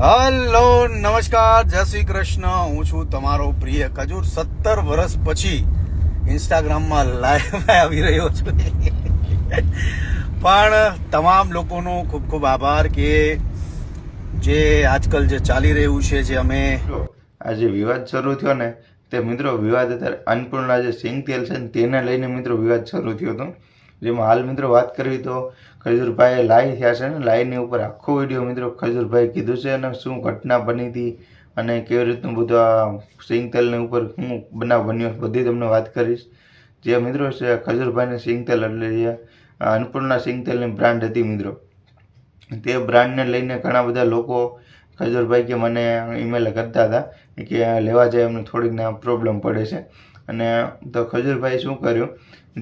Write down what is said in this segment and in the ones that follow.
Hello, નમસ્કાર, જય શ્રી કૃષ્ણ. હું છું તમારો પ્રિય ખજૂર. 17 વર્ષ પછી ઇન્સ્ટાગ્રામમાં લાઈવ આવી રહ્યો છું. પણ તમામ લોકોનો ખૂબ ખૂબ આભાર કે જે આજકાલ જે ચાલી રહ્યું છે, જે અમે આજે વિવાદ શરૂ થયો ને તે મિત્રો વિવાદ અત્યારે અન્નપૂર્ણા જે સિંગ તેલ છે ને તેને લઈને મિત્રો વિવાદ શરૂ થયો હતો. જેમાં હાલ મિત્રો વાત કરવી તો ખજૂરભાઈ લાઈવ થયા છે ને લાઈવની ઉપર આખો વિડીયો મિત્રો ખજૂરભાઈ કીધું છે અને શું ઘટના બની હતી અને કેવી રીતનું બધું આ સિંગ તેલની ઉપર શું બનાવ બન્યો બધી તમને વાત કરીશ. જે મિત્રો છે ખજૂરભાઈની સિંગ તેલ એટલે જે અન્નપૂર્ણા સિંગ તેલની બ્રાન્ડ હતી મિત્રો, તે બ્રાન્ડને લઈને ઘણા બધા લોકો ખજૂરભાઈ કે મને ઈમેલ કરતા હતા કે લેવા જાય એમને થોડીક પ્રોબ્લેમ પડે છે. અને તો ખજૂરભાઈ શું કર્યું,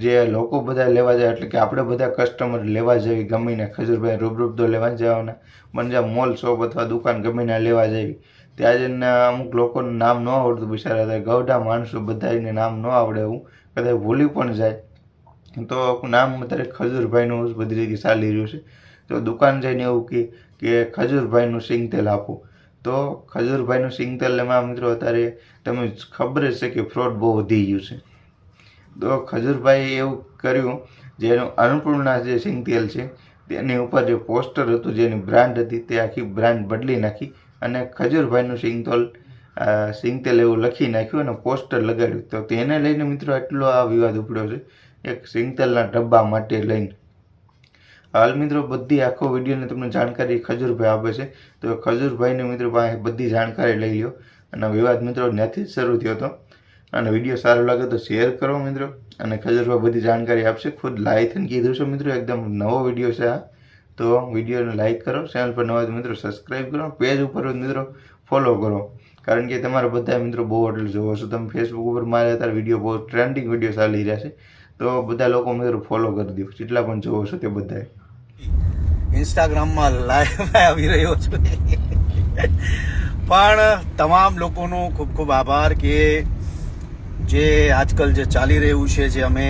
જે લોકો બધા લેવા જાય એટલે કે આપણે બધા કસ્ટમર લેવા જઈએ ગમીને ખજૂરભાઈ રૂબરૂપ તો લેવા જવાના પણ જ્યાં મોલ શોપ અથવા દુકાન ગમીને લેવા જઈએ ત્યાં જઈને અમુક લોકોનું નામ ન આવડતું બિચારા હતા, ગવડા માણસો બધાને નામ ન આવડે એવું કદાચ ભૂલી પણ જાય તો નામ અત્યારે ખજૂરભાઈનું બધી જગ્યાએ ચાલી રહ્યું છે. તો દુકાન જઈને એવું કે ખજૂરભાઈનું સિંગ તેલ આપો તો ખજૂરભાઈનું સિંગ તેલ એમાં મિત્રો અત્યારે તમે ખબર જ છે કે ફ્રોડ બહુ વધી ગયું છે. તો ખજૂરભાઈ એવું કર્યું, જેનું અન્નપૂર્ણા જે સિંગ તેલ છે તેની ઉપર જે પોસ્ટર હતું જેની બ્રાન્ડ હતી તે આખી બ્રાન્ડ બદલી નાખી અને ખજૂરભાઈનું સિંગ તેલ એવું લખી નાખ્યું અને પોસ્ટર લગાડ્યું. તો તેને લઈને મિત્રો એટલો આ વિવાદ ઉપડ્યો છે એક સિંગ તેલના ડબ્બા માટે લઈને. હાલ મિત્રો બધી આખો વિડીયોને તમને જાણકારી ખજૂરભાઈ આપે છે. તો ખજૂરભાઈને મિત્રો પાસે બધી જાણકારી લઈ લો અને વિવાદ મિત્રો ત્યાંથી જ શરૂ થયો હતો. અને વિડીયો સારો લાગે તો શેર કરો મિત્રો. અને ખજૂરભાઈ બધી જાણકારી આપશે, ખુદ લાઈવ થઈને કીધું છે મિત્રો, એકદમ નવો વિડીયો છે આ. તો વિડીયોને લાઈક કરો, ચેનલ પર નવા મિત્રો સબસ્ક્રાઈબ કરો, પેજ ઉપર મિત્રો ફોલો કરો, કારણ કે તમારા બધા મિત્રો બહુ એટલે જોવો છો તમે ફેસબુક ઉપર મારે અત્યારે વિડીયો બહુ ટ્રેન્ડિંગ વિડીયો ચાલી રહ્યા છે. તો બધા લોકો મિત્રો ફોલો કરી દો જેટલા પણ જોવો છો તે બધાએ. ઇન્સ્ટાગ્રામમાં લાઈવ આવી રહ્યો છું. પણ તમામ લોકોનો ખૂબ ખૂબ આભાર કે જે આજકાલ જે ચાલી રહ્યું છે, જે અમે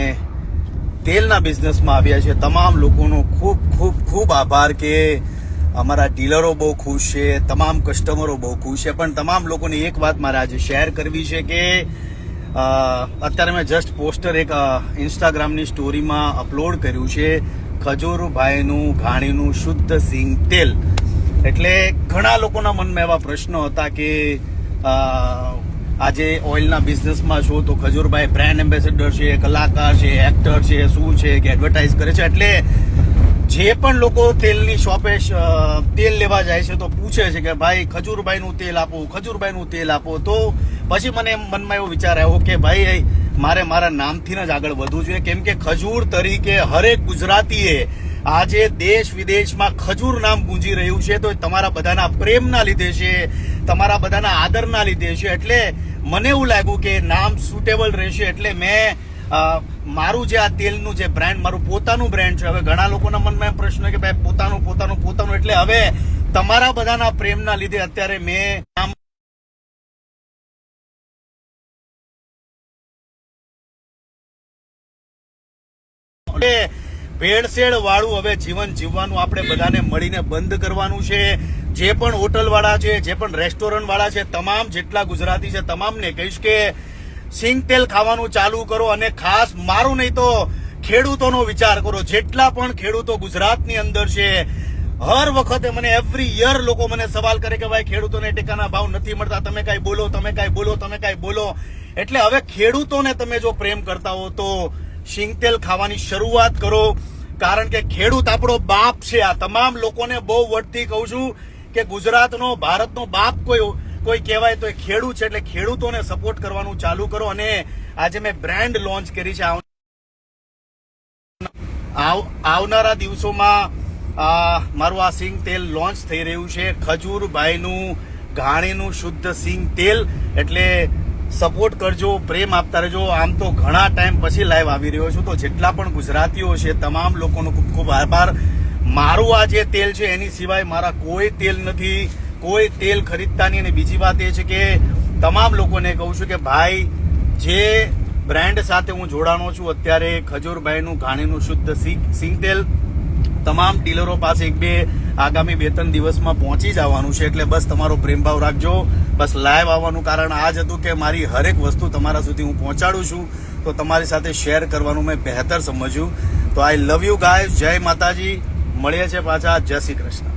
તેલના બિઝનેસમાં આવ્યા છે, તમામ લોકોનો ખૂબ ખૂબ ખૂબ આભાર કે અમારા ડીલરો બહુ ખુશ છે, તમામ કસ્ટમરો બહુ ખુશ છે. પણ તમામ લોકોને એક વાત મારે આજે શેર કરવી છે કે અત્યારે મેં જસ્ટ પોસ્ટર એક ઇન્સ્ટાગ્રામની સ્ટોરીમાં અપલોડ કર્યું છે, ખજૂરભાઈનું ઘાણીનું શુદ્ધ સિંગ તેલ. એટલે ઘણા લોકોના મનમાં એવા પ્રશ્નો હતા કે આજે ઓઇલના બિઝનેસમાં છો તો ખજૂરભાઈ બ્રાન્ડ એમ્બેસેડર છે, કલાકાર છે, એક્ટર છે, શું છે કે એડવર્ટાઇઝ કરે છે. એટલે જે પણ લોકો તેલની શોપે તેલ લેવા જાય છે તો પૂછે છે કે ભાઈ ખજૂરભાઈનું તેલ આપો, ખજૂરભાઈનું તેલ આપો. તો પછી મને મનમાં એવો વિચાર આવ્યો કે ભાઈ મારે મારા નામથી જ આગળ વધવું જોઈએ, કેમ કે ખજૂર તરીકે હરેક ગુજરાતીએ આજે દેશ વિદેશમાં ખજૂર નામ ગુંજી રહ્યું છે. તો તમારા બધાના પ્રેમના લીધે છે, તમારા બધાના આદરના લીધે છે. એટલે મને એવું લાગ્યું કે નામ સુટેબલ રહેશે. એટલે મેં મારું જે આ તેલનું જે બ્રાન્ડ, મારું પોતાનું બ્રાન્ડ છે. હવે ઘણા લોકોના મનમાં એમ પ્રશ્ન કે ભાઈ પોતાનું એટલે હવે તમારા બધાના પ્રેમના લીધે અત્યારે મેં નામ ભેળસેળ વાળું હવે જીવન જીવવાનું આપણે બધાને મળીને બંધ કરવાનું છે. જે પણ હોટલ વાળા છે, જે પણ રેસ્ટોરન્ટ વાળા છે, તમામ જેટલા ગુજરાતી છે તમામને કહીશ કે સિંગ તેલ ખાવાનું ચાલુ કરો. અને ખાસ મારું નહીં તો ખેડૂતોનો વિચાર કરો. જેટલા પણ ખેડૂતો ગુજરાતની અંદર છે, હર વખતે મને એવરી યર લોકો મને સવાલ કરે કે ભાઈ ખેડૂતોને ટેકાના ભાવ નથી મળતા, તમે કાંઈ બોલો, તમે કાંઈ બોલો, તમે કાંઈ બોલો. એટલે હવે ખેડૂતોને તમે જો પ્રેમ કરતા હો તો સિંગ તેલ ખાવાની શરૂઆત કરો, કારણ કે ખેડૂત આપણો બાપ છે. આ તમામ લોકોને બહુ વટથી કહું છું કે ગુજરાતનો, ભારતનો બાપ કોઈ કહેવાય તો એ ખેડૂત છે. એટલે ખેડૂતોને સપોર્ટ કરવાનું ચાલુ કરો. અને આજે મેં બ્રાન્ડ લોન્ચ કરી છે. આવનારા દિવસોમાં મારું આ સિંગ તેલ લોન્ચ થઈ રહ્યું છે, ખજૂરભાઈનું ઘાણીનું શુદ્ધ સિંગ તેલ. એટલે સપોર્ટ કરજો, પ્રેમ આપતા રહેજો. આમ તો ઘણા ટાઈમ પછી લાઈવ આવી રહ્યો છું, તો જેટલા પણ ગુજરાતીઓ છે તમામ લોકોનો ખૂબ ખૂબ આભાર. મારું આ જે તેલ છે એની સિવાય મારા કોઈ તેલ નથી, કોઈ તેલ ખરીદતા નહીં. અને બીજી વાત એ છે કે તમામ લોકોને કહું છું કે ભાઈ જે બ્રાન્ડ સાથે હું જોડાણો છું અત્યારે, ખજૂરભાઈનું ઘાણીનું શુદ્ધ સિંગ તેલ, તમામ ડીલરો પાસે 1-2 આગામી 2-3 દિવસમાં પહોંચી જવાનું છે. એટલે બસ તમારો પ્રેમભાવ રાખજો. બસ લાઈવ આવવાનું કારણ આ જ હતું કે મારી હરેક વસ્તુ તમારા સુધી હું પહોંચાડું છું, તો તમારી સાથે શેર કરવાનું મેં બહેતર સમજ્યું. તો આઈ લવ યુ ગાઈઝ. જય માતાજી. મળીએ છીએ પાછા. જય શ્રી કૃષ્ણ.